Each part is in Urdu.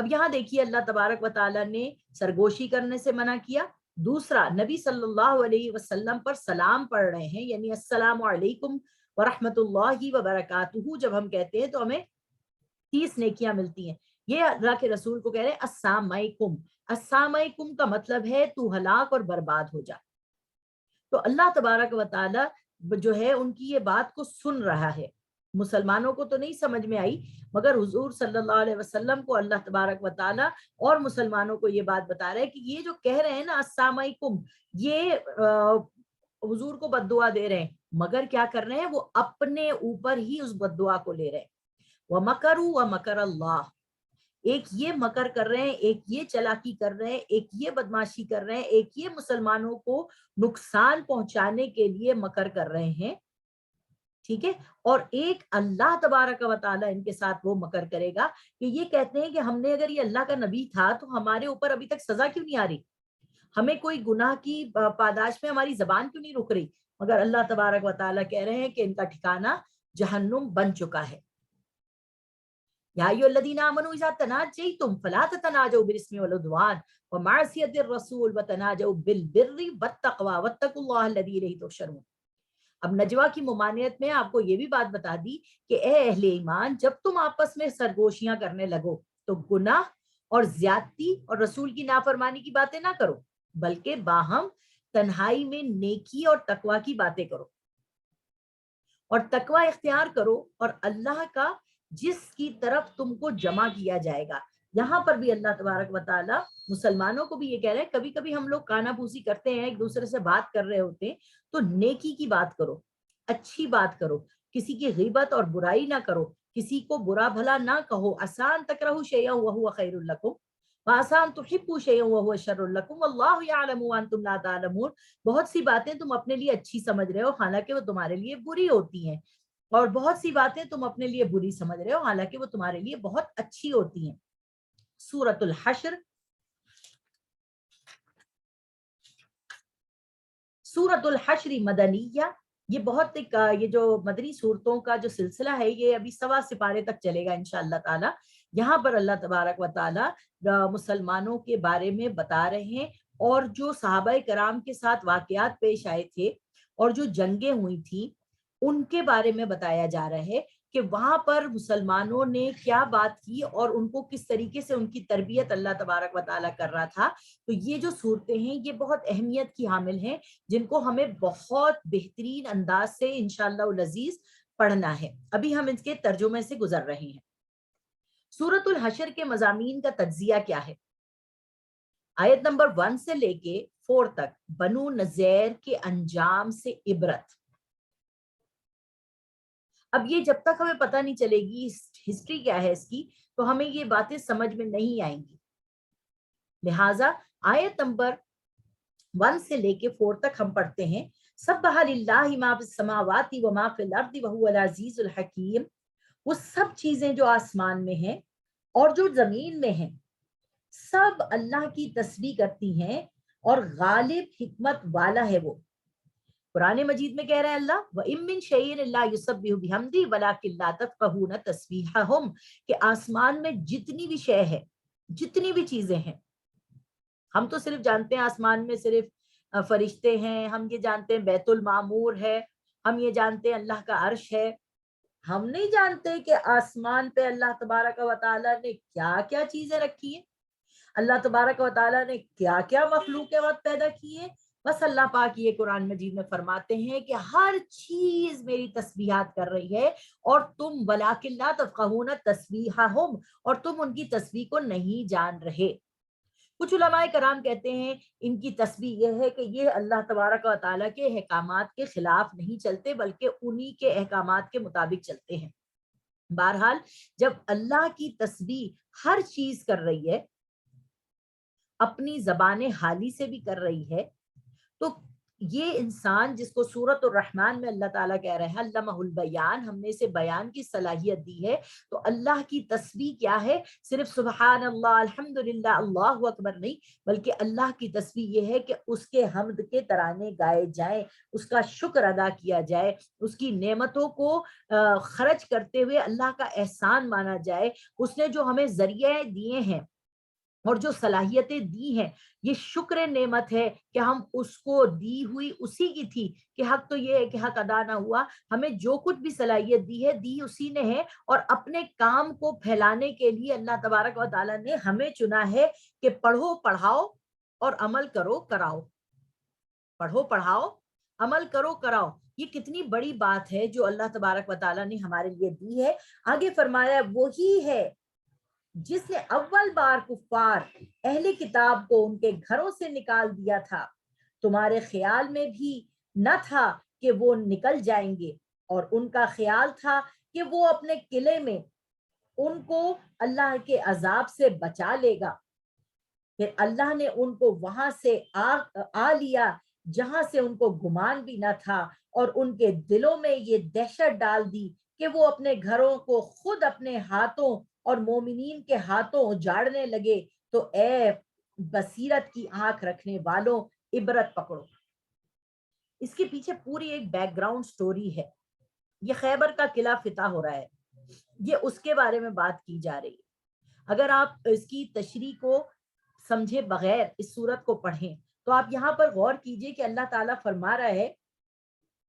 اب یہاں دیکھیے اللہ تبارک و تعالیٰ نے سرگوشی کرنے سے منع کیا. دوسرا, نبی صلی اللہ علیہ وسلم پر سلام پڑھ رہے ہیں, یعنی السلام علیکم ورحمۃ اللہ وبرکاتہ جب ہم کہتے ہیں تو ہمیں 30 نیکیاں ملتی ہیں. یہ اللہ کے رسول کو کہہ رہے ہیں السلام علیکم. السلام علیکم کا مطلب ہے تو ہلاک اور برباد ہو جا. تو اللہ تبارک و تعالیٰ جو ہے ان کی یہ بات کو سن رہا ہے. مسلمانوں کو تو نہیں سمجھ میں آئی, مگر حضور صلی اللہ علیہ وسلم کو اللہ تبارک و تعالیٰ اور مسلمانوں کو یہ بات بتا رہے ہیں کہ یہ جو کہہ رہے ہیں نا السلام علیکم, یہ حضور کو بد دعا دے رہے ہیں, مگر کیا کر رہے ہیں, وہ اپنے اوپر ہی اس بد دعا کو لے رہے ہیں. وَمَكَرُوا وَمَكَرَ اللَّهُ, ایک یہ مکر کر رہے ہیں, ایک یہ چلاکی کر رہے ہیں, ایک یہ بدماشی کر رہے ہیں, ایک یہ مسلمانوں کو نقصان پہنچانے کے لیے مکر کر رہے ہیں, ٹھیک ہے, اور ایک اللہ تبارک و تعالیٰ ان کے ساتھ وہ مکر کرے گا کہ یہ کہتے ہیں کہ ہم نے اگر یہ اللہ کا نبی تھا تو ہمارے اوپر ابھی تک سزا کیوں نہیں آ رہی, ہمیں کوئی گناہ کی پاداش میں ہماری زبان کیوں نہیں رک رہی, مگر اللہ تبارک و تعالیٰ کہہ رہے ہیں کہ ان کا ٹھکانہ جہنم بن چکا ہے. یا ایھا الذین آمنوا اذا تناجیتم فلا تتناجوا بالاسم والعدوان ومعصیۃ الرسول وتناجوا بالبر والتقوی واتقوا اللہ الذی الیہ تحشرون. اب نجوا کی ممانعت میں آپ کو یہ بھی بات بتا دی کہ اے اہل ایمان, جب تم آپس میں سرگوشیاں کرنے لگو تو گناہ اور زیادتی اور رسول کی نافرمانی کی باتیں نہ کرو, بلکہ باہم تنہائی میں نیکی اور تقوی کی باتیں کرو اور تقوی اختیار کرو, اور اللہ کا جس کی طرف تم کو جمع کیا جائے گا. یہاں پر بھی اللہ تبارک و تعالیٰ مسلمانوں کو بھی یہ کہہ رہے ہیں, کبھی کبھی ہم لوگ کانا پوسی کرتے ہیں, ایک دوسرے سے بات کر رہے ہوتے ہیں, تو نیکی کی بات کرو, اچھی بات کرو, کسی کی غیبت اور برائی نہ کرو, کسی کو برا بھلا نہ کہو. آسان تکرہوا شیئا وہو خیر لکم وآسان تحبوا شیئا وہو شر لکم واللہ یعلم وانتم لا تعلمون. بہت سی باتیں تم اپنے لیے اچھی سمجھ رہے ہو حالانکہ وہ تمہارے لیے بری ہوتی ہیں, اور بہت سی باتیں تم اپنے لیے بری سمجھ رہے ہو حالانکہ وہ تمہارے لیے بہت اچھی ہوتی ہیں. سورۃ الحشر, سورۃ الحشر مدنیہ, یہ بہت ایک یہ جو مدنی صورتوں کا جو سلسلہ ہے یہ ابھی 1.25 سپارے تک چلے گا انشاءاللہ تعالی. یہاں پر اللہ تبارک و تعالی مسلمانوں کے بارے میں بتا رہے ہیں, اور جو صحابہ کرام کے ساتھ واقعات پیش آئے تھے اور جو جنگیں ہوئی تھیں ان کے بارے میں بتایا جا رہا ہے کہ وہاں پر مسلمانوں نے کیا بات کی اور ان کو کس طریقے سے ان کی تربیت اللہ تبارک و تعالیٰ کر رہا تھا. تو یہ جو صورتیں ہیں یہ بہت اہمیت کی حامل ہیں, جن کو ہمیں بہت بہترین انداز سے انشاءاللہ العزیز پڑھنا ہے. ابھی ہم اس کے ترجمے سے گزر رہے ہیں. سورۃ الحشر کے مضامین کا تجزیہ کیا ہے؟ آیت نمبر 1 سے لے کے 4 تک بنو نذیر کے انجام سے عبرت. اب یہ جب تک ہمیں پتہ نہیں چلے گی ہسٹری کیا ہے اس کی, تو ہمیں یہ باتیں سمجھ میں نہیں آئیں گی. لہٰذا آیت نمبر 1 سے لے کے 4 تک ہم پڑھتے ہیں. سبح للہ ما فی السماوات وما فی الارض وهو العزیز الحکیم. وہ سب چیزیں جو آسمان میں ہیں اور جو زمین میں ہیں سب اللہ کی تسبیح کرتی ہیں, اور غالب حکمت والا ہے وہ. قرآن مجید میں کہہ رہے ہیں اللہ وَإِن مِّن شَيْءٍ إِلَّا يُسَبِّحُ بِحَمْدِهِ وَلَٰكِن لَّا تَفْقَهُونَ تَسْبِيحَهُمْ, کہ آسمان میں جتنی بھی شے ہے, جتنی بھی چیزیں ہیں, ہم تو صرف جانتے ہیں آسمان میں صرف فرشتے ہیں, ہم یہ جانتے ہیں بیت المعمور ہے, ہم یہ جانتے ہیں اللہ کا عرش ہے. ہم نہیں جانتے کہ آسمان پہ اللہ تبارک و تعالیٰ نے کیا کیا چیزیں رکھی ہیں, اللہ تبارک و تعالیٰ نے کیا کیا مخلوق وقت پیدا کی ہے. بس اللہ پاک یہ قرآن مجید میں فرماتے ہیں کہ ہر چیز میری تسبیحات کر رہی ہے, اور تم وَلَٰكِن لَّا تَفْقَهُونَ تَسْبِيحَهُمْ, اور تم ان کی تسبیح کو نہیں جان رہے. کچھ علماء کرام کہتے ہیں ان کی تسبیح یہ ہے کہ یہ اللہ تبارک و تعالیٰ کے احکامات کے خلاف نہیں چلتے بلکہ انہی کے احکامات کے مطابق چلتے ہیں. بہرحال جب اللہ کی تسبیح ہر چیز کر رہی ہے, اپنی زبان حالی سے بھی کر رہی ہے, تو یہ انسان جس کو سورۃ الرحمن میں اللہ تعالیٰ کہہ رہے ہیں علمہ البیان، ہم نے اسے بیان کی صلاحیت دی ہے، تو اللہ کی تسبیح کیا ہے؟ صرف سبحان اللہ الحمدللہ اللہ اکبر نہیں، بلکہ اللہ کی تسبیح یہ ہے کہ اس کے حمد کے ترانے گائے جائیں، اس کا شکر ادا کیا جائے، اس کی نعمتوں کو خرچ کرتے ہوئے اللہ کا احسان مانا جائے، اس نے جو ہمیں ذریعے دیے ہیں اور جو صلاحیتیں دی ہیں، یہ شکر نعمت ہے کہ ہم اس کو دی ہوئی اسی کی تھی، کہ حق تو یہ ہے کہ حق ادا نہ ہوا، ہمیں جو کچھ بھی صلاحیت دی ہے دی اسی نے ہے، اور اپنے کام کو پھیلانے کے لیے اللہ تبارک و تعالیٰ نے ہمیں چنا ہے کہ پڑھو پڑھاؤ اور عمل کرو کراؤ، پڑھو پڑھاؤ عمل کرو کراؤ۔ یہ کتنی بڑی بات ہے جو اللہ تبارک و تعالیٰ نے ہمارے لیے دی ہے۔ آگے فرمایا وہی ہے جس نے اول بار کفار اہل کتاب کو ان کے گھروں سے نکال دیا تھا، تمہارے خیال میں بھی نہ تھا کہ وہ نکل جائیں گے، اور ان کا خیال تھا کہ وہ اپنے قلعے میں ان کو اللہ کے عذاب سے بچا لے گا، پھر اللہ نے ان کو وہاں سے آ لیا جہاں سے ان کو گمان بھی نہ تھا، اور ان کے دلوں میں یہ دہشت ڈال دی کہ وہ اپنے گھروں کو خود اپنے ہاتھوں اور مومنین کے ہاتھوں اجاڑنے لگے، تو اے بصیرت کی آنکھ رکھنے والوں عبرت پکڑو۔ اس کے پیچھے پوری ایک بیک گراؤنڈ سٹوری ہے۔ یہ خیبر کا قلعہ فتح ہو رہا ہے، یہ اس کے بارے میں بات کی جا رہی ہے۔ اگر آپ اس کی تشریح کو سمجھے بغیر اس سورت کو پڑھیں تو آپ یہاں پر غور کیجئے کہ اللہ تعالیٰ فرما رہا ہے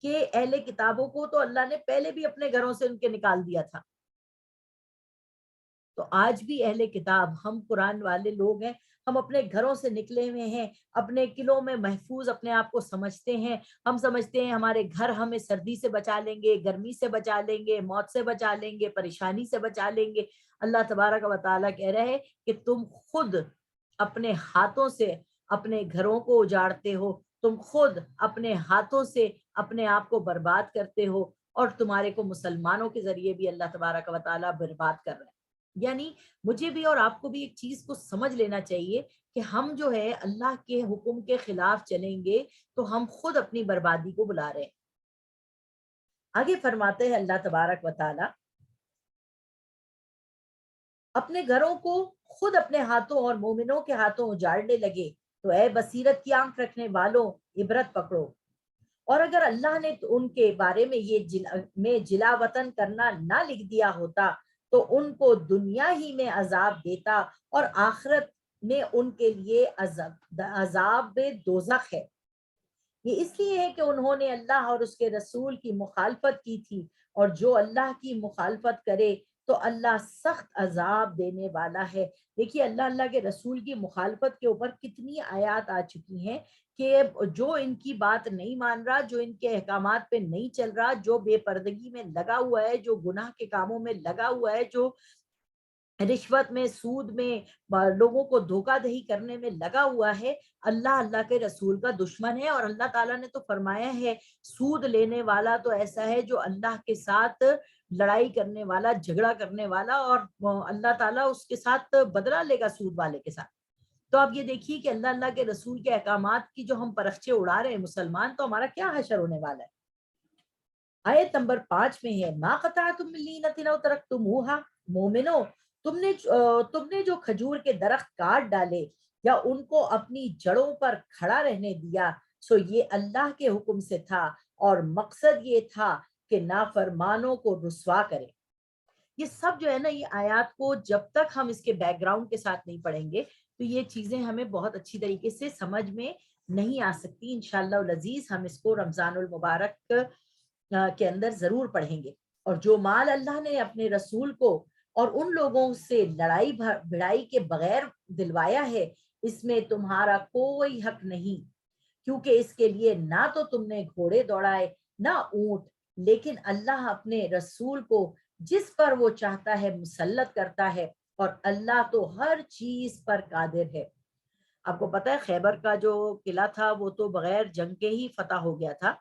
کہ اہل کتابوں کو تو اللہ نے پہلے بھی اپنے گھروں سے ان کے نکال دیا تھا، تو آج بھی اہل کتاب ہم قرآن والے لوگ ہیں، ہم اپنے گھروں سے نکلے ہوئے ہیں، اپنے قلعوں میں محفوظ اپنے آپ کو سمجھتے ہیں، ہم سمجھتے ہیں ہمارے گھر ہمیں سردی سے بچا لیں گے، گرمی سے بچا لیں گے، موت سے بچا لیں گے، پریشانی سے بچا لیں گے۔ اللہ تبارک و تعالیٰ کہہ رہے ہیں کہ تم خود اپنے ہاتھوں سے اپنے گھروں کو اجاڑتے ہو، تم خود اپنے ہاتھوں سے اپنے آپ کو برباد کرتے ہو، اور تمہارے کو مسلمانوں کے ذریعے بھی اللہ تبارک و تعالیٰ برباد کر رہے ہیں۔ یعنی مجھے بھی اور آپ کو بھی ایک چیز کو سمجھ لینا چاہیے کہ ہم جو ہے اللہ کے حکم کے خلاف چلیں گے تو ہم خود اپنی بربادی کو بلا رہے ہیں۔ آگے فرماتے ہیں اللہ تبارک و تعالی اپنے گھروں کو خود اپنے ہاتھوں اور مومنوں کے ہاتھوں اجاڑنے لگے، تو اے بصیرت کی آنکھ رکھنے والوں عبرت پکڑو۔ اور اگر اللہ نے ان کے بارے میں یہ جلا وطن کرنا نہ لکھ دیا ہوتا تو ان کو دنیا ہی میں عذاب دیتا، اور آخرت میں ان کے لیے عذاب دوزخ ہے۔ یہ اس لیے ہے کہ انہوں نے اللہ اور اس کے رسول کی مخالفت کی تھی، اور جو اللہ کی مخالفت کرے تو اللہ سخت عذاب دینے والا ہے۔ دیکھیے اللہ کے رسول کی مخالفت کے اوپر کتنی آیات آ چکی ہیں کہ جو ان کی بات نہیں مان رہا، جو ان کے احکامات پہ نہیں چل رہا، جو بے پردگی میں لگا ہوا ہے، جو گناہ کے کاموں میں لگا ہوا ہے، جو رشوت میں، سود میں، لوگوں کو دھوکہ دہی کرنے میں لگا ہوا ہے، اللہ کے رسول کا دشمن ہے۔ اور اللہ تعالیٰ نے تو فرمایا ہے سود لینے والا تو ایسا ہے جو اللہ کے ساتھ لڑائی کرنے والا، جھگڑا کرنے والا، اور اللہ تعالیٰ اس کے ساتھ بدلہ لے گا سود والے کے ساتھ۔ تو آپ یہ دیکھیے کہ اللہ کے رسول کے احکامات کی جو ہم پرخچے اڑا رہے ہیں مسلمان، تو ہمارا کیا حشر ہونے والا ہے۔ آیت نمبر 5 میں ہے ما قطعتم من لینۃ او ترکتموها، مومنو تم نے جو کھجور کے درخت کاٹ ڈالے یا ان کو اپنی جڑوں پر کھڑا رہنے دیا، سو یہ اللہ کے حکم سے تھا، اور مقصد یہ تھا کہ نافرمانوں کو رسوا کرے۔ یہ سب جو ہے نا، یہ آیات کو جب تک ہم اس کے بیک گراؤنڈ کے ساتھ نہیں پڑھیں گے تو یہ چیزیں ہمیں بہت اچھی طریقے سے سمجھ میں نہیں آ سکتی۔ انشاءاللہ العزیز ہم اس کو رمضان المبارک کے اندر ضرور پڑھیں گے۔ اور جو مال اللہ نے اپنے رسول کو اور ان لوگوں سے لڑائی بھڑائی کے بغیر دلوایا ہے، اس میں تمہارا کوئی حق نہیں، کیونکہ اس کے لیے نہ تو تم نے گھوڑے دوڑائے نہ اونٹ، لیکن اللہ اپنے رسول کو جس پر وہ چاہتا ہے مسلط کرتا ہے، اور اللہ تو ہر چیز پر قادر ہے۔ آپ کو پتہ ہے خیبر کا جو قلعہ تھا وہ تو بغیر جنگ کے ہی فتح ہو گیا تھا،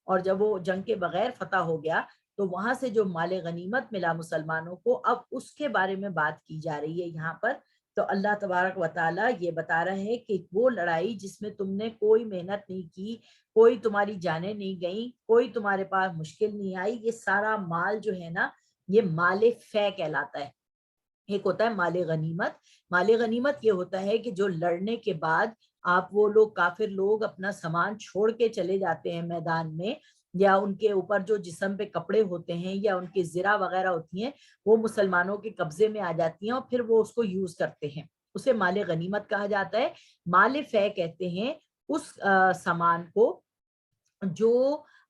اور جب وہ جنگ کے بغیر فتح ہو گیا تو وہاں سے جو مال غنیمت ملا مسلمانوں کو، اب اس کے بارے میں بات کی جا رہی ہے یہاں پر تو اللہ تبارک و تعالیٰ یہ بتا رہے ہیں کہ وہ لڑائی جس میں تم نے کوئی محنت نہیں کی، کوئی تمہاری جانیں نہیں گئیں، کوئی تمہارے پاس مشکل نہیں آئی، یہ سارا مال جو ہے نا یہ مال فے کہلاتا ہے۔ ایک ہوتا ہے مال غنیمت۔ مال غنیمت یہ ہوتا ہے کہ جو لڑنے کے بعد آپ وہ لوگ کافر لوگ اپنا سامان چھوڑ کے چلے جاتے ہیں میدان میں، یا ان کے اوپر جو جسم پہ کپڑے ہوتے ہیں یا ان کی زرہ وغیرہ ہوتی ہیں وہ مسلمانوں کے قبضے میں آ جاتی ہیں اور پھر وہ اس کو یوز کرتے ہیں، اسے مال غنیمت کہا جاتا ہے۔ مال فے کہتے ہیں اس سامان کو جو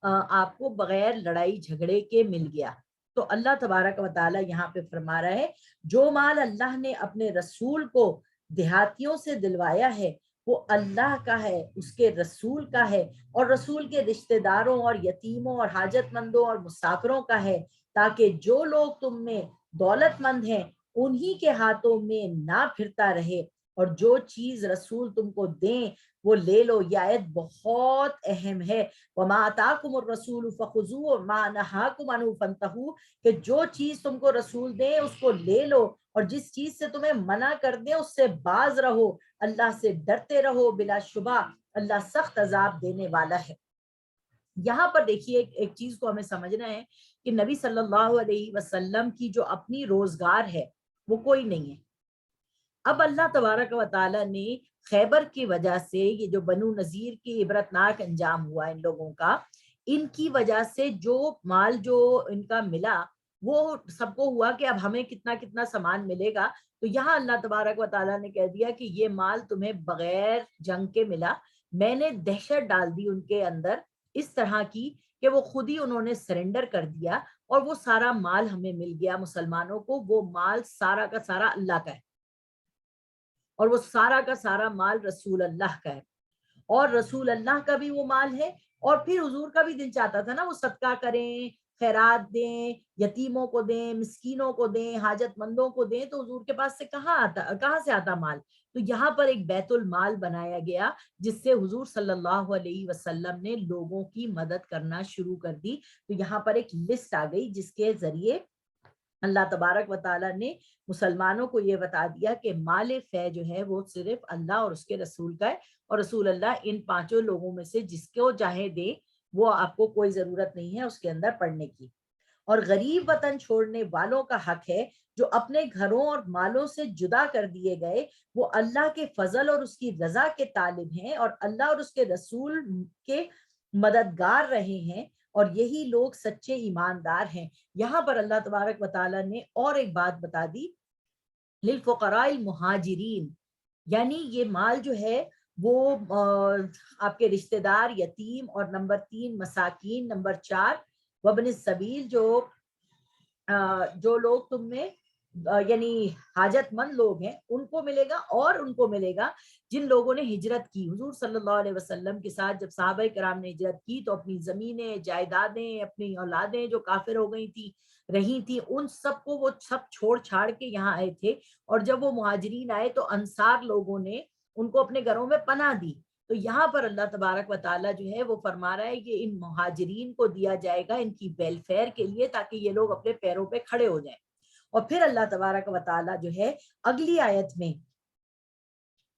آپ کو بغیر لڑائی جھگڑے کے مل گیا۔ تو اللہ تبارک و تعالیٰ یہاں پہ فرما رہا ہے جو مال اللہ نے اپنے رسول کو دیہاتیوں سے دلوایا ہے وہ اللہ کا ہے، اس کے رسول کا ہے، اور رسول کے رشتہ داروں اور یتیموں اور حاجت مندوں اور مسافروں کا ہے، تاکہ جو لوگ تم میں دولت مند ہیں انہی کے ہاتھوں میں نہ پھرتا رہے، اور جو چیز رسول تم کو دیں وہ لے لو۔ یہ آیت بہت اہم ہے۔ وَمَا آتَاكُمُ الرَّسُولُ فَخُذُوهُ وَمَا نَهَاكُمْ عَنْهُ فَانْتَهُوا، کہ جو چیز تم کو رسول دیں اس کو لے لو، اور جس چیز سے تمہیں منع کر دیں اس سے باز رہو، اللہ سے ڈرتے رہو، بلا شبہ اللہ سخت عذاب دینے والا ہے۔ یہاں پر دیکھیے ایک چیز کو ہمیں سمجھنا ہے کہ نبی صلی اللہ علیہ وسلم کی جو اپنی روزگار ہے وہ کوئی نہیں ہے۔ اب اللہ تبارک و تعالیٰ نے خیبر کی وجہ سے یہ جو بنو نذیر کی عبرتناک انجام ہوا ان لوگوں کا، ان کی وجہ سے جو مال جو ان کا ملا وہ سب کو ہوا کہ اب ہمیں کتنا کتنا سامان ملے گا۔ تو یہاں اللہ تبارک و تعالیٰ نے کہہ دیا کہ یہ مال تمہیں بغیر جنگ کے ملا، میں نے دہشت ڈال دی ان کے اندر اس طرح کی کہ وہ خود ہی انہوں نے سرنڈر کر دیا، اور وہ سارا مال ہمیں مل گیا مسلمانوں کو۔ وہ مال سارا کا سارا اللہ کا ہے، اور وہ سارا کا سارا مال رسول اللہ کا ہے، اور رسول اللہ کا بھی وہ مال ہے۔ اور پھر حضور کا بھی دل چاہتا تھا نا وہ صدقہ کریں، خیرات دیں، یتیموں کو دیں، مسکینوں کو دیں، حاجت مندوں کو دیں، تو حضور کے پاس سے کہاں سے آتا مال؟ تو یہاں پر ایک بیت المال بنایا گیا جس سے حضور صلی اللہ علیہ وسلم نے لوگوں کی مدد کرنا شروع کر دی۔ تو یہاں پر ایک لسٹ آ گئی جس کے ذریعے اللہ تبارک و تعالیٰ نے مسلمانوں کو یہ بتا دیا کہ مال فے جو ہے وہ صرف اللہ اور اس کے رسول کا ہے، اور رسول اللہ ان پانچوں لوگوں میں سے جس کو چاہے دے، وہ آپ کو کوئی ضرورت نہیں ہے اس کے اندر پڑھنے کی۔ اور غریب وطن چھوڑنے والوں کا حق ہے جو اپنے گھروں اور مالوں سے جدا کر دیے گئے، وہ اللہ کے فضل اور اس کی رضا کے طالب ہیں اور اللہ اور اس کے رسول کے مددگار رہے ہیں، اور یہی لوگ سچے ایماندار ہیں۔ یہاں پر اللہ تبارک و تعالیٰ نے اور ایک بات بتا دی، للفقراء المہاجرین، یعنی یہ مال جو ہے وہ آپ کے رشتہ دار، یتیم، اور نمبر 3 مساکین، نمبر 4 وابن السبیل، جو لوگ تم میں یعنی حاجت مند لوگ ہیں ان کو ملے گا، اور ان کو ملے گا جن لوگوں نے ہجرت کی۔ حضور صلی اللہ علیہ وسلم کے ساتھ جب صحابہ کرام نے ہجرت کی تو اپنی زمینیں، جائیدادیں، اپنی اولادیں جو کافر ہو گئی تھی رہی تھی، ان سب کو وہ سب چھوڑ چھاڑ کے یہاں آئے تھے، اور جب وہ مہاجرین آئے تو انصار لوگوں نے ان کو اپنے گھروں میں پناہ دی۔ تو یہاں پر اللہ تبارک و تعالیٰ جو ہے وہ فرما رہا ہے کہ ان مہاجرین کو دیا جائے گا ان کی ویلفیئر کے لیے، تاکہ یہ لوگ اپنے پیروں پہ کھڑے ہو جائیں۔ اور پھر اللہ تبارک و تعالیٰ جو ہے اگلی آیت میں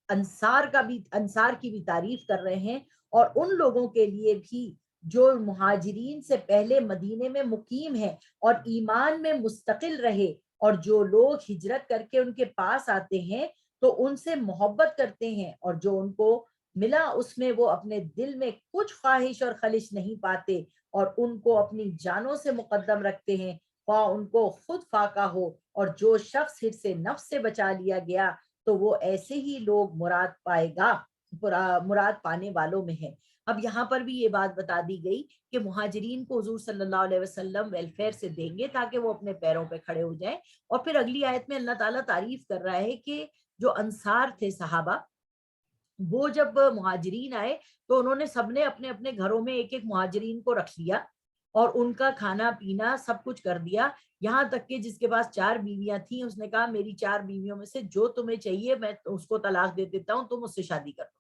انصار کی بھی تعریف کر رہے ہیں، اور ان لوگوں کے لیے بھی جو مہاجرین سے پہلے مدینے میں مقیم ہیں اور ایمان میں مستقل رہے، اور جو لوگ ہجرت کر کے ان کے پاس آتے ہیں تو ان سے محبت کرتے ہیں، اور جو ان کو ملا اس میں وہ اپنے دل میں کچھ خواہش اور خلش نہیں پاتے، اور ان کو اپنی جانوں سے مقدم رکھتے ہیں، خواہ ان کو خود فاقہ ہو۔ اور جو شخص حرص نفس سے بچا لیا گیا تو وہ ایسے ہی لوگ مراد پائے گا، مراد پانے والوں میں ہے۔ اب یہاں پر بھی یہ بات بتا دی گئی کہ مہاجرین کو حضور صلی اللہ علیہ وسلم ویلفیئر سے دیں گے تاکہ وہ اپنے پیروں پہ کھڑے ہو جائیں۔ اور پھر اگلی آیت میں اللہ تعالیٰ تعریف کر رہا ہے کہ جو انصار تھے صحابہ، وہ جب مہاجرین آئے تو انہوں نے سب نے اپنے اپنے گھروں میں ایک ایک مہاجرین کو رکھ لیا، اور ان کا کھانا پینا سب کچھ کر دیا، یہاں تک کہ جس کے پاس 4 بیویاں تھیں اس نے کہا میری 4 بیویوں میں سے جو تمہیں چاہیے میں اس کو طلاق دے دیتا ہوں، تم اس سے شادی کر لو۔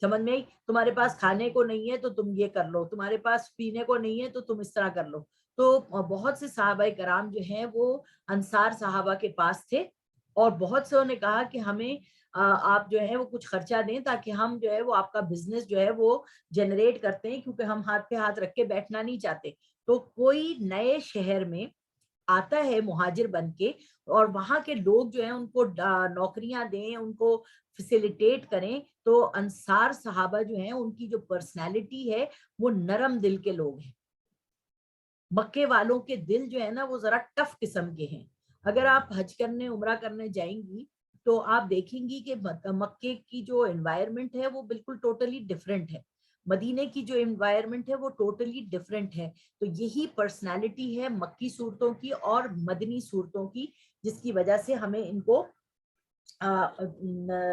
سمجھ میں آئی؟ تمہارے پاس کھانے کو نہیں ہے تو تم یہ کر لو، تمہارے پاس پینے کو نہیں ہے تو تم اس طرح کر لو۔ تو بہت سے صحابہ کرام جو ہیں وہ انصار صحابہ کے پاس تھے، اور بہت سے نے کہا کہ ہمیں آپ جو ہے وہ کچھ خرچہ دیں تاکہ ہم جو ہے وہ آپ کا بزنس جو ہے وہ جنریٹ کرتے ہیں، کیونکہ ہم ہاتھ پہ ہاتھ رکھ کے بیٹھنا نہیں چاہتے. تو کوئی نئے شہر میں آتا ہے مہاجر بن کے اور وہاں کے لوگ جو ہیں ان کو نوکریاں دیں، ان کو فیسیلیٹیٹ کریں، تو انصار صحابہ جو ہیں ان کی جو پرسنالٹی ہے وہ نرم دل کے لوگ ہیں. مکے والوں کے دل جو ہے نا وہ ذرا ٹف قسم کے ہیں. اگر آپ حج کرنے عمرہ کرنے جائیں گی تو آپ دیکھیں گی کہ مکے کی جو انوائرمنٹ ہے وہ بالکل ٹوٹلی ڈفرینٹ ہے، مدینے کی جو انوائرمنٹ ہے وہ ٹوٹلی ڈفرینٹ ہے. تو یہی پرسنالٹی ہے مکی صورتوں کی اور مدنی صورتوں کی، جس کی وجہ سے ہمیں ان کو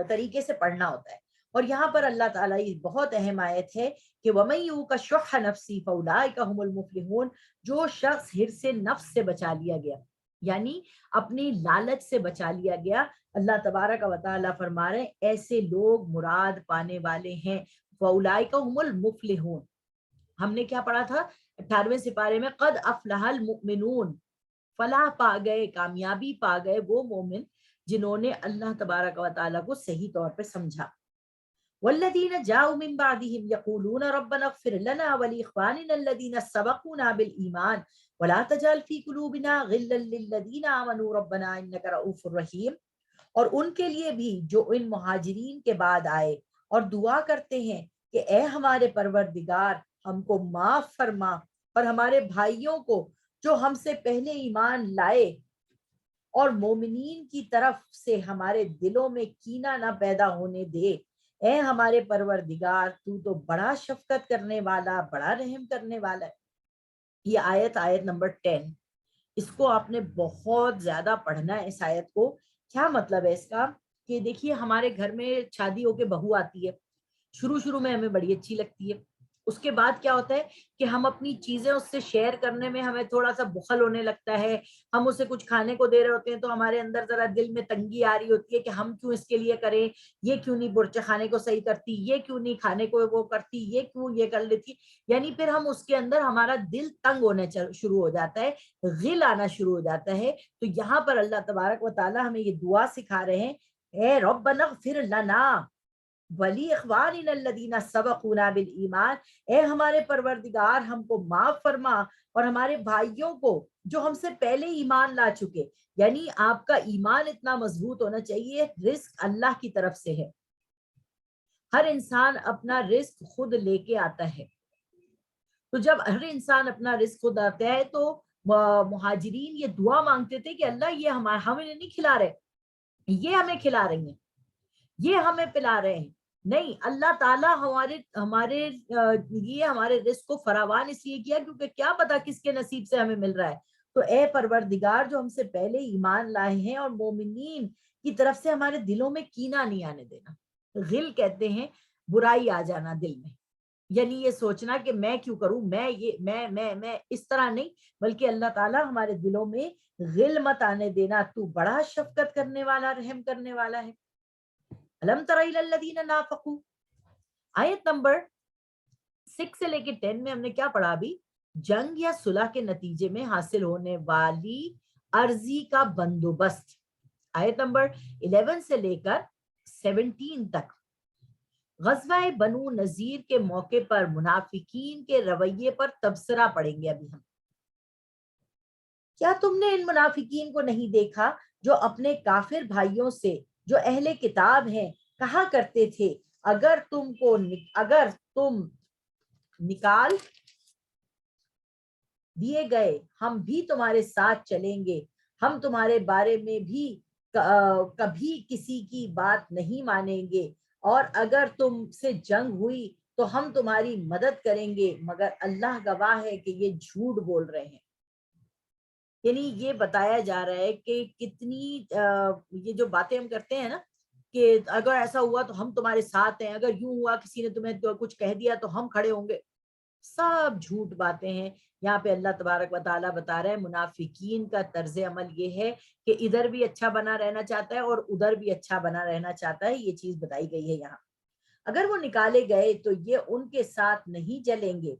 طریقے سے پڑھنا ہوتا ہے. اور یہاں پر اللہ تعالیٰ یہ بہت اہم آیت ہے کہ وَمَن يُوقَ شُحَّ نَفْسِهِ فَأُولَٰئِكَ هُمُ الْمُفْلِحُونَ. جو شخص حرص نفس سے بچا لیا گیا، یعنی اپنی لالچ سے بچا لیا گیا، اللہ تبارک و تعالیٰ فرما رہے ہیں ایسے لوگ مراد پانے والے ہیں. فَأُولَٰئِكَ هُمُ الْمُفْلِحُونَ. ہم نے کیا پڑھا تھا 18ویں سپارے میں؟ قد افلح المؤمنون. فلاح پا گئے، کامیابی پا گئے وہ مومن جنہوں نے اللہ تبارک و تعالیٰ کو صحیح طور پہ سمجھا. والذین جاؤوا من بعدهم یقولون ربنا اغفر لنا ولاخواننا الذین سبقونا بالایمان ولا تجعل في قلوبنا غلا للذین آمنوا ربنا انک رؤوف رحیم. اور ان کے لیے بھی جو ان مہاجرین کے بعد آئے اور دعا کرتے ہیں کہ اے ہمارے پروردگار ہم کو معاف فرما، اور ہمارے بھائیوں کو جو ہم سے پہلے ایمان لائے، اور مومنین کی طرف سے ہمارے دلوں میں کینہ نہ پیدا ہونے دے. اے ہمارے پروردگار تو بڑا شفقت کرنے والا، بڑا رحم کرنے والا ہے. یہ آیت نمبر 10، اس کو آپ نے بہت زیادہ پڑھنا ہے. اس آیت کو کیا مطلب ہے اس کا کہ دیکھیے ہمارے گھر میں شادی ہو کے بہو آتی ہے، شروع میں ہمیں بڑی اچھی لگتی ہے. اس کے بعد کیا ہوتا ہے کہ ہم اپنی چیزیں اس سے شیئر کرنے میں ہمیں تھوڑا سا بخل ہونے لگتا ہے. ہم اسے کچھ کھانے کو دے رہے ہوتے ہیں تو ہمارے اندر ذرا دل میں تنگی آ رہی ہوتی ہے کہ ہم کیوں اس کے لیے کریں، یہ کیوں نہیں برچہ کھانے کو صحیح کرتی، یہ کیوں نہیں کھانے کو وہ کرتی، یہ کیوں یہ کر لیتی. یعنی پھر ہم اس کے اندر ہمارا دل تنگ ہونے شروع ہو جاتا ہے، غل آنا شروع ہو جاتا ہے. تو یہاں پر اللہ تبارک و تعالیٰ ہمیں یہ دعا سکھا رہے ہیں، اے ربنا اغفر لنا وَلِإِخْوَانِنَا الَّذِينَ سَبَقُونَا بِالْإِيمَانِ. اے ہمارے پروردگار ہم کو معاف فرما اور ہمارے بھائیوں کو جو ہم سے پہلے ایمان لا چکے. یعنی آپ کا ایمان اتنا مضبوط ہونا چاہیے. رزق اللہ کی طرف سے ہے، ہر انسان اپنا رزق خود لے کے آتا ہے. تو جب ہر انسان اپنا رزق خود آتا ہے تو مہاجرین یہ دعا مانگتے تھے کہ اللہ یہ ہمیں نہیں کھلا رہے، یہ ہمیں کھلا رہی ہیں، یہ ہمیں پلا رہے ہیں. نہیں، اللہ تعالیٰ ہمارے یہ ہمارے رزق کو فراوان اس لیے کیا کیونکہ کیا پتا کس کے نصیب سے ہمیں مل رہا ہے. تو اے پروردگار جو ہم سے پہلے ایمان لائے ہیں اور مومنین کی طرف سے ہمارے دلوں میں کینہ نہیں آنے دینا. غل کہتے ہیں برائی آ جانا دل میں، یعنی یہ سوچنا کہ میں کیوں کروں، میں اس طرح نہیں، بلکہ اللہ تعالیٰ ہمارے دلوں میں غل مت آنے دینا. تو بڑا شفقت کرنے والا، رحم کرنے والا ہے. الم تر الی الذین نافقوا. آیت نمبر 6 سے لے کے 10 میں ہم نے کیا پڑھا ابھی؟ جنگ یا صلح کے نتیجے میں حاصل ہونے والی عرضی کا بندوبست. آیت نمبر 11 سے لے کر 17 تک غزوہ بنو نذیر کے موقع پر منافقین کے رویے پر تبصرہ پڑھیں گے ابھی ہم. کیا تم نے ان منافقین کو نہیں دیکھا جو اپنے کافر بھائیوں سے جو اہل کتاب ہیں کہا کرتے تھے اگر تم نکال دیے گئے ہم بھی تمہارے ساتھ چلیں گے، ہم تمہارے بارے میں بھی کبھی کسی کی بات نہیں مانیں گے، اور اگر تم سے جنگ ہوئی تو ہم تمہاری مدد کریں گے، مگر اللہ گواہ ہے کہ یہ جھوٹ بول رہے ہیں. یعنی یہ بتایا جا رہا ہے کہ کتنی یہ جو باتیں ہم کرتے ہیں نا کہ اگر ایسا ہوا تو ہم تمہارے ساتھ ہیں، اگر یوں ہوا کسی نے تمہیں کچھ کہہ دیا تو ہم کھڑے ہوں گے، سب جھوٹ باتیں ہیں. یہاں پہ اللہ تبارک و تعالیٰ بتا رہے ہیں منافقین کا طرز عمل یہ ہے کہ ادھر بھی اچھا بنا رہنا چاہتا ہے اور ادھر بھی اچھا بنا رہنا چاہتا ہے. یہ چیز بتائی گئی ہے یہاں. اگر وہ نکالے گئے تو یہ ان کے ساتھ نہیں چلیں گے،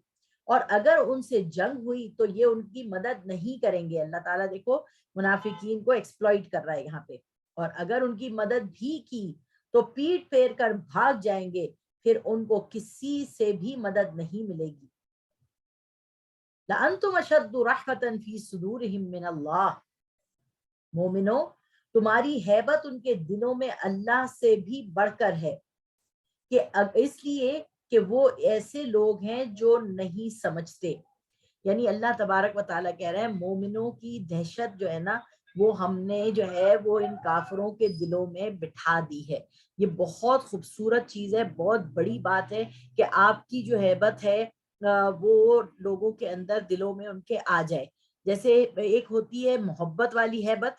اور اگر ان سے جنگ ہوئی تو یہ ان کی مدد نہیں کریں گے. اللہ تعالیٰ دیکھو منافقین کو ایکسپلائٹ کر رہا ہے یہاں پہ. اور اگر ان کی مدد بھی کی تو پیٹ پھیر کر بھاگ جائیں گے، پھر ان کو کسی سے بھی مدد نہیں ملے گی۔ لَأَنْتُمْ أَشَدُّ رَحْمَةً فِي صُدُورِهِمْ مِنَ اللَّهِ، مومنو تمہاری ہیبت ان کے دلوں میں اللہ سے بھی بڑھ کر ہے، کہ اس لیے کہ وہ ایسے لوگ ہیں جو نہیں سمجھتے۔ یعنی اللہ تبارک و تعالیٰ کہہ رہے ہیں مومنوں کی دہشت جو ہے نا وہ ہم نے جو ہے وہ ان کافروں کے دلوں میں بٹھا دی ہے۔ یہ بہت خوبصورت چیز ہے، بہت بڑی بات ہے کہ آپ کی جو ہیبت ہے وہ لوگوں کے اندر دلوں میں ان کے آ جائے۔ جیسے ایک ہوتی ہے محبت والی ہیبت،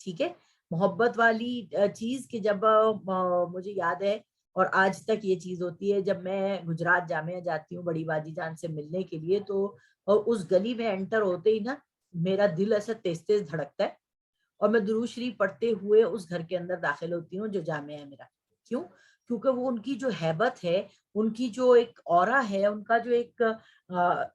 ٹھیک ہے، محبت والی چیز کہ جب مجھے یاد ہے اور آج تک یہ چیز ہوتی ہے، جب میں گجرات جامعہ جاتی ہوں بڑی باجی جان سے ملنے کے لیے تو اس گلی میں انٹر ہوتے ہی نا میرا دل ایسا تیز تیز دھڑکتا ہے اور میں درود شریف پڑھتے ہوئے اس گھر کے اندر داخل ہوتی ہوں جو جامعہ ہے میرا۔ کیوں؟ کیونکہ وہ ان کی جو ہیبت ہے، ان کی جو ایک اورا ہے، ان کا جو ایک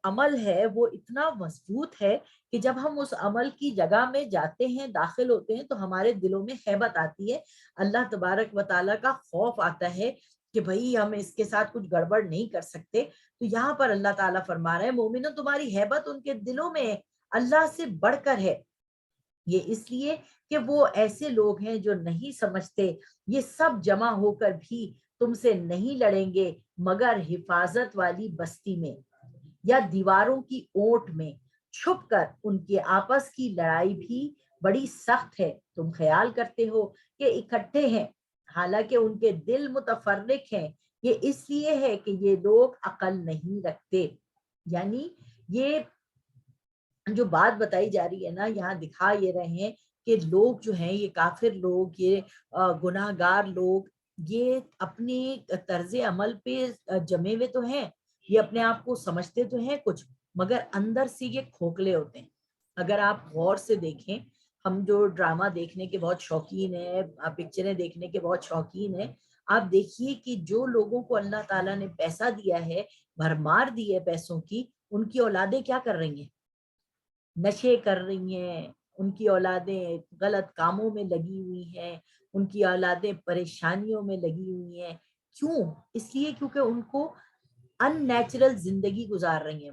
عمل ہے وہ اتنا مضبوط ہے کہ جب ہم اس عمل کی جگہ میں جاتے ہیں، داخل ہوتے ہیں تو ہمارے دلوں میں ہیبت آتی ہے، اللہ تبارک و تعالیٰ کا خوف آتا ہے کہ بھئی ہم اس کے ساتھ کچھ گڑبڑ نہیں کر سکتے۔ تو یہاں پر اللہ تعالیٰ فرما رہے ہیں مومنو تمہاری ہیبت ان کے دلوں میں اللہ سے بڑھ کر ہے، یہ اس لیے کہ وہ ایسے لوگ ہیں جو نہیں سمجھتے۔ یہ سب جمع ہو کر بھی تم سے نہیں لڑیں گے مگر حفاظت والی بستی میں یا دیواروں کی اوٹ میں چھپ کر، ان کے آپس کی لڑائی بھی بڑی سخت ہے۔ تم خیال کرتے ہو کہ اکٹھے ہیں حالانکہ ان کے دل متفرق ہیں، یہ اس لیے ہے کہ یہ لوگ عقل نہیں رکھتے۔ یعنی یہ جو بات بتائی جا رہی ہے نا یہاں دکھا یہ رہے ہیں کہ لوگ جو ہیں یہ کافر لوگ، یہ گناہ گار لوگ، یہ اپنے طرز عمل پہ جمے ہوئے تو ہیں، یہ اپنے آپ کو سمجھتے تو ہیں کچھ، مگر اندر سے یہ کھوکھلے ہوتے ہیں۔ اگر آپ غور سے دیکھیں، ہم جو ڈرامہ دیکھنے کے بہت شوقین ہیں، پکچریں دیکھنے کے بہت شوقین ہیں، آپ دیکھیے کہ جو لوگوں کو اللہ تعالیٰ نے پیسہ دیا ہے، بھرمار دی ہے پیسوں کی، ان کی اولادیں کیا کر رہی ہیں؟ نشے کر رہی ہیں، ان کی اولادیں غلط کاموں میں لگی ہوئی ہیں، ان کی اولادیں پریشانیوں میں لگی ہوئی ہیں۔ کیوں؟ اس لیے کیونکہ ان کو ان نیچرل زندگی گزار رہی ہیں،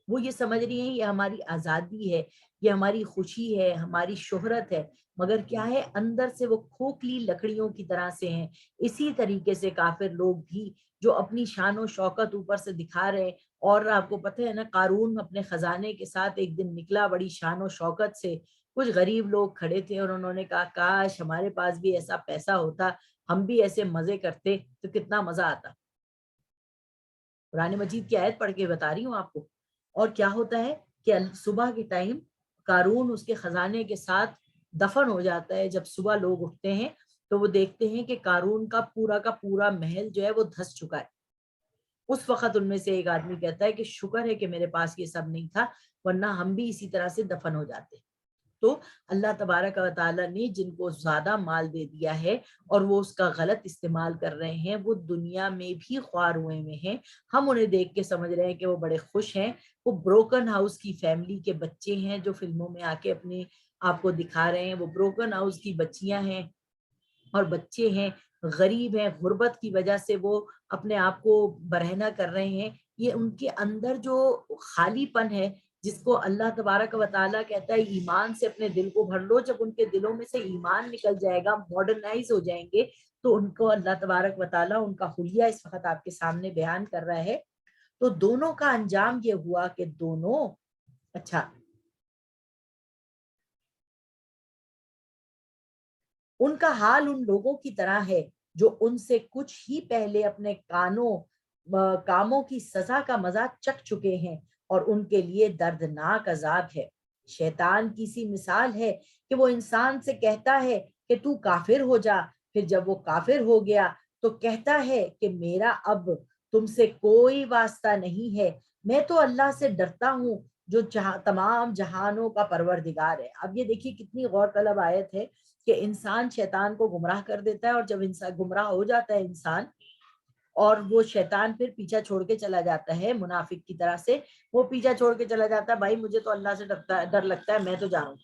وہ یہ سمجھ رہی ہیں یہ ہماری آزادی ہے، یہ ہماری خوشی ہے، ہماری شہرت ہے، مگر کیا ہے اندر سے وہ کھوکھلی لکڑیوں کی طرح سے ہیں۔ اسی طریقے سے کافر لوگ بھی جو اپنی شان و شوکت اوپر سے دکھا رہے، اور آپ کو پتہ ہے نا قارون اپنے خزانے کے ساتھ ایک دن نکلا بڑی شان و شوکت سے، کچھ غریب لوگ کھڑے تھے اور انہوں نے کہا کاش ہمارے پاس بھی ایسا پیسہ ہوتا، ہم بھی ایسے مزے کرتے تو کتنا مزہ آتا۔ قرآن مجید کی آیت پڑھ کے بتا رہی ہوں آپ کو۔ اور کیا ہوتا ہے کہ صبح کے ٹائم قارون اس کے خزانے کے ساتھ دفن ہو جاتا ہے۔ جب صبح لوگ اٹھتے ہیں تو وہ دیکھتے ہیں کہ قارون کا پورا محل جو ہے وہ دھس چکا ہے۔ اس وقت ان میں سے ایک آدمی کہتا ہے کہ شکر ہے کہ میرے پاس یہ سب نہیں تھا، ورنہ ہم بھی اسی طرح سے دفن ہو جاتے۔ تو اللہ تبارک و تعالیٰ نے جن کو زیادہ مال دے دیا ہے اور وہ اس کا غلط استعمال کر رہے ہیں، وہ دنیا میں بھی خوار ہوئے میں ہیں۔ ہم انہیں دیکھ کے سمجھ رہے ہیں کہ وہ بڑے خوش ہیں، وہ بروکن ہاؤس کی فیملی کے بچے ہیں جو فلموں میں آ کے اپنے آپ کو دکھا رہے ہیں، وہ بروکن ہاؤس کی بچیاں ہیں اور بچے ہیں، غریب ہیں، غربت کی وجہ سے وہ اپنے آپ کو برہنہ کر رہے ہیں۔ یہ ان کے اندر جو خالی پن ہے جس کو اللہ تبارک و تعالیٰ کہتا ہے ایمان سے اپنے دل کو بھر لو، جب ان کے دلوں میں سے ایمان نکل جائے گا، ماڈرنائز ہو جائیں گے، تو ان کو اللہ تبارک و تعالیٰ ان کا حلیہ اس وقت آپ کے سامنے بیان کر رہا ہے۔ تو دونوں کا انجام یہ ہوا کہ دونوں اچھا ان کا حال ان لوگوں کی طرح ہے جو ان سے کچھ ہی پہلے اپنے کاموں کی سزا کا مزہ چکھ چکے ہیں اور ان کے لیے دردناک عذاب ہے۔ شیطان کی سی مثال ہے کہ وہ انسان سے کہتا ہے کہ تو کافر ہو جا، پھر جب وہ کافر ہو گیا تو کہتا ہے کہ میرا اب تم سے کوئی واسطہ نہیں ہے، میں تو اللہ سے ڈرتا ہوں جو تمام جہانوں کا پروردگار ہے۔ اب یہ دیکھیے کتنی غور طلب آیت ہے کہ انسان شیطان کو گمراہ کر دیتا ہے، اور جب انسان گمراہ ہو جاتا ہے انسان اور وہ شیطان پھر پیچھا چھوڑ کے چلا جاتا ہے منافق کی طرح سے، وہ پیچھا چھوڑ کے چلا جاتا ہے، بھائی مجھے تو اللہ سے ڈر لگتا ہے، میں تو جا رہا ہوں۔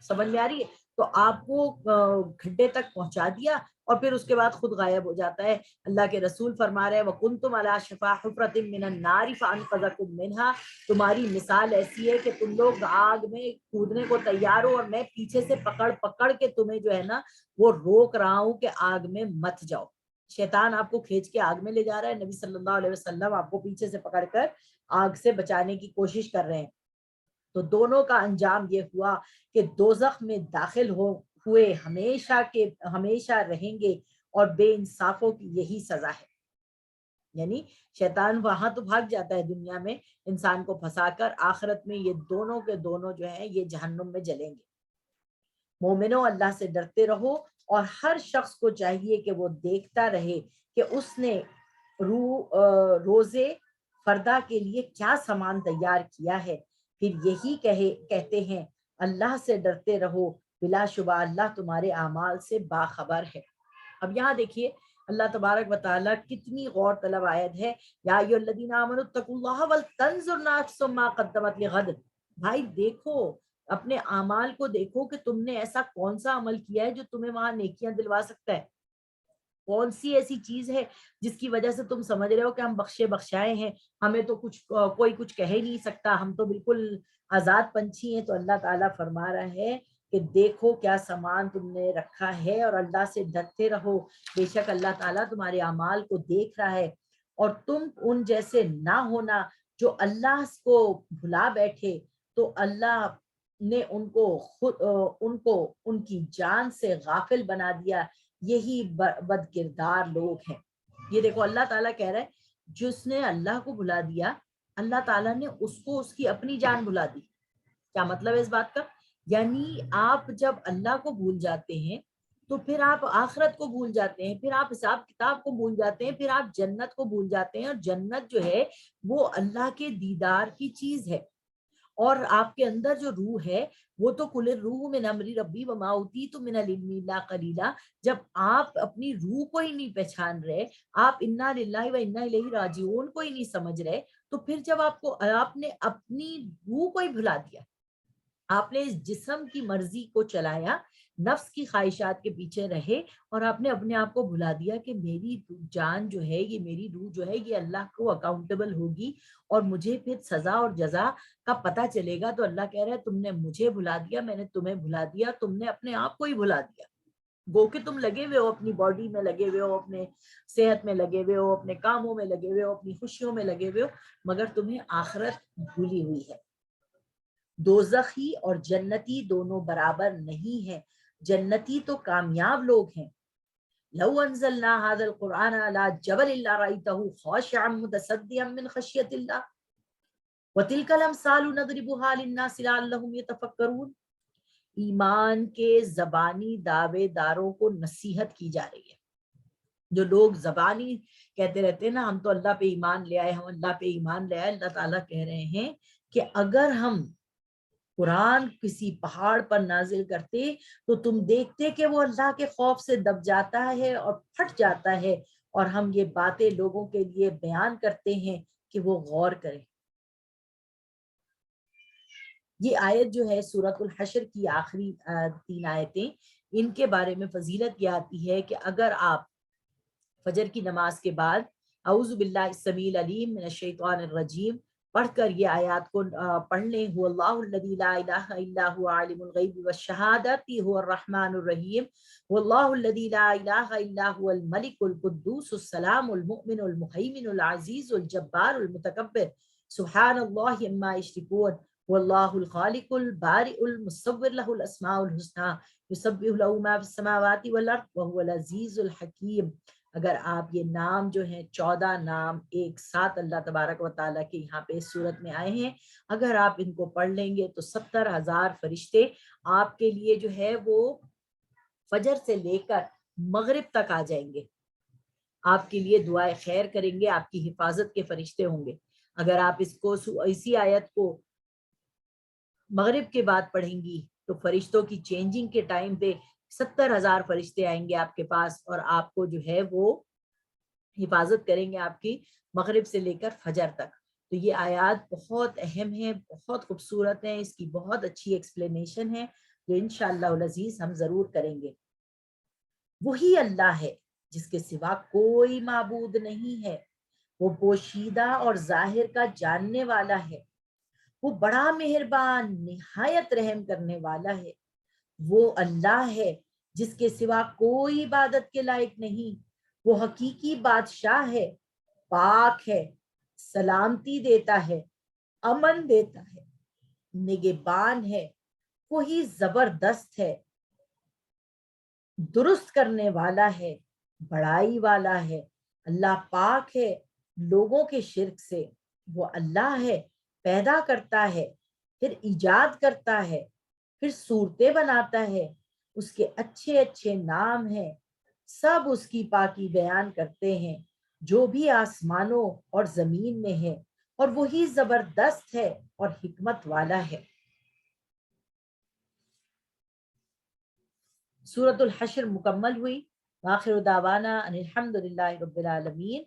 سمجھ میں آ رہی ہے؟ تو آپ کو گھٹے تک پہنچا دیا اور پھر اس کے بعد خود غائب ہو جاتا ہے. اللہ کے رسول فرما رہے ہیں وَكُنْتُمْ عَلَىٰ شَفَا حُفْرَةٍ مِّنَ النَّارِ فَأَنْقَذَكُم مِّنْهَا, تمہاری مثال ایسی ہے کہ تم لوگ آگ میں کودنے کو تیار ہو اور میں پیچھے سے پکڑ پکڑ کے تمہیں جو ہے نا وہ روک رہا ہوں کہ آگ میں مت جاؤ. شیطان آپ کو کھینچ کے آگ میں لے جا رہا ہے, نبی صلی اللہ علیہ وسلم آپ کو پیچھے سے پکڑ کر آگ سے بچانے کی کوشش کر رہے ہیں. تو دونوں کا انجام یہ ہوا کہ دوزخ میں داخل ہوئے ہمیشہ کے ہمیشہ رہیں گے, اور بے انصافوں کی یہی سزا ہے. یعنی شیطان وہاں تو بھاگ جاتا ہے دنیا میں انسان کو پھنسا کر, آخرت میں یہ دونوں کے دونوں جو ہیں یہ جہنم میں جلیں گے. مومنوں اللہ سے ڈرتے رہو, اور ہر شخص کو چاہیے کہ وہ دیکھتا رہے کہ اس نے روزے فردا کے لیے کیا سامان تیار کیا ہے. پھر یہی کہتے ہیں اللہ سے ڈرتے رہو, بلا شبہ اللہ تمہارے اعمال سے باخبر ہے. اب یہاں دیکھیے اللہ تبارک و تعالیٰ کتنی غور طلب آیت ہے. یا ایھا الذین آمنوا اتقوا اللہ ولتنظر نفس ما قدمت لغد. بھائی دیکھو اپنے اعمال کو, دیکھو کہ تم نے ایسا کون سا عمل کیا ہے جو تمہیں وہاں نیکیاں دلوا سکتا ہے. کون سی ایسی چیز ہے جس کی وجہ سے تم سمجھ رہے ہو کہ ہم بخشے بخشائے ہیں, ہمیں تو کوئی کچھ کہہ نہیں سکتا, ہم تو بالکل آزاد پنچھی ہیں. تو اللہ تعالیٰ فرما رہا ہے کہ دیکھو کیا سامان تم نے رکھا ہے, اور اللہ سے ڈرتے رہو, بے شک اللہ تعالیٰ تمہارے اعمال کو دیکھ رہا ہے. اور تم ان جیسے نہ ہونا جو اللہ کو بھلا بیٹھے, تو اللہ نے ان کو ان کی جان سے غافل بنا دیا. یہی بد کردار لوگ ہیں. یہ دیکھو اللہ تعالیٰ کہہ رہا ہے جس نے اللہ کو بھلا دیا, اللہ تعالیٰ نے اس کو اس کی اپنی جان بھلا دی. کیا مطلب ہے اس بات کا؟ یعنی آپ جب اللہ کو بھول جاتے ہیں تو پھر آپ آخرت کو بھول جاتے ہیں, پھر آپ حساب کتاب کو بھول جاتے ہیں, پھر آپ جنت کو بھول جاتے ہیں. اور جنت جو ہے وہ اللہ کے دیدار کی چیز ہے, اور آپ کے اندر جو روح ہے وہ تو کل الروح من امر ربی وما اوتیتم من العلم الا قلیلا. جب آپ اپنی روح کو ہی نہیں پہچان رہے, آپ انا للہ و انا الیہ راجعون کو ہی نہیں سمجھ رہے, تو پھر جب آپ نے اپنی روح کو ہی بھلا دیا, آپ نے اس جسم کی مرضی کو چلایا, نفس کی خواہشات کے پیچھے رہے, اور آپ نے اپنے آپ کو بھلا دیا کہ میری جان جو ہے, یہ میری روح جو ہے, یہ اللہ کو اکاؤنٹیبل ہوگی اور مجھے پھر سزا اور جزا کا پتہ چلے گا. تو اللہ کہہ رہا ہے تم نے مجھے بھلا دیا, میں نے تمہیں بھلا دیا, تم نے اپنے آپ کو ہی بھلا دیا. گو کہ تم لگے ہوئے ہو اپنی باڈی میں, لگے ہوئے ہو اپنے صحت میں, لگے ہوئے ہو اپنے کاموں میں, لگے ہوئے ہو اپنی خوشیوں میں, لگے ہوئے ہو, مگر تمہیں آخرت بھولی ہوئی ہے. دوزخی اور جنتی دونوں برابر نہیں ہیں. جنتی تو کامیاب لوگ ہیں. لو انزلنا هذا القرآن على جبل لرأيته خاشعا متصدعا من خشية الله وتلك الأمثال نضربها للناس لعلهم يتفكرون. ایمان کے زبانی دعوے داروں کو نصیحت کی جا رہی ہے. جو لوگ زبانی کہتے رہتے ہیں نا ہم تو اللہ پہ ایمان لے آئے, ہم اللہ پہ ایمان لے آئے, اللہ تعالیٰ کہہ رہے ہیں کہ اگر ہم قرآن کسی پہاڑ پر نازل کرتے تو تم دیکھتے کہ وہ اللہ کے خوف سے دب جاتا ہے اور پھٹ جاتا ہے, اور ہم یہ باتیں لوگوں کے لیے بیان کرتے ہیں کہ وہ غور کریں. یہ آیت جو ہے سورۃ الحشر کی آخری 3 آیتیں, ان کے بارے میں فضیلت یہ آتی ہے کہ اگر آپ فجر کی نماز کے بعد اعوذ باللہ السمیع العلیم من الشیطان الرجیم پڑھ کر یہ آیات کو پڑھ لیں. هو اللہ الذی لا الہ الا هو عالم الغیب والشہادۃ هو الرحمن الرحیم. هو اللہ الذی لا الہ الا هو الملک القدوس السلام المؤمن المہیمن العزیز الجبار المتکبر سبحان اللہ عما یشرکون. واللہ الخالق البارئ المصور له الاسماء الحسنى یسبح له ما في السماوات والارض وهو العزیز الحکیم. اگر آپ یہ نام جو ہیں 14 نام ایک ساتھ اللہ تبارک و تعالیٰ کے یہاں پہ اس صورت میں آئے ہیں, اگر آپ ان کو پڑھ لیں گے تو 70,000 فرشتے آپ کے لیے جو ہے وہ فجر سے لے کر مغرب تک آ جائیں گے, آپ کے لیے دعائے خیر کریں گے, آپ کی حفاظت کے فرشتے ہوں گے. اگر آپ اسی آیت کو مغرب کے بعد پڑھیں گی تو فرشتوں کی چینجنگ کے ٹائم پہ 70,000 فرشتے آئیں گے آپ کے پاس, اور آپ کو جو ہے وہ حفاظت کریں گے آپ کی مغرب سے لے کر فجر تک. تو یہ آیات بہت اہم ہیں, بہت خوبصورت ہیں, اس کی بہت اچھی ایکسپلینیشن ہے. جو انشاءاللہ العزیز ہم ضرور کریں گے۔ وہی اللہ ہے جس کے سوا کوئی معبود نہیں ہے، وہ پوشیدہ اور ظاہر کا جاننے والا ہے، وہ بڑا مہربان نہایت رحم کرنے والا ہے۔ وہ اللہ ہے جس کے سوا کوئی عبادت کے لائق نہیں، وہ حقیقی بادشاہ ہے، پاک ہے، سلامتی دیتا ہے، امن دیتا ہے، نگہبان ہے، وہی زبردست ہے، درست کرنے والا ہے، بڑائی والا ہے۔ اللہ پاک ہے لوگوں کے شرک سے، وہ اللہ ہے پیدا کرتا ہے، پھر ایجاد کرتا ہے، پھر صورتیں بناتا ہے، اس کے اچھے اچھے نام ہیں، سب اس کی پاکی بیان کرتے ہیں، جو بھی آسمانوں اور زمین میں ہے، اور وہی زبردست ہے اور حکمت والا ہے۔ سورۃ الحشر مکمل ہوئی۔ وآخر دعوانا ان الحمد للہ رب العالمین۔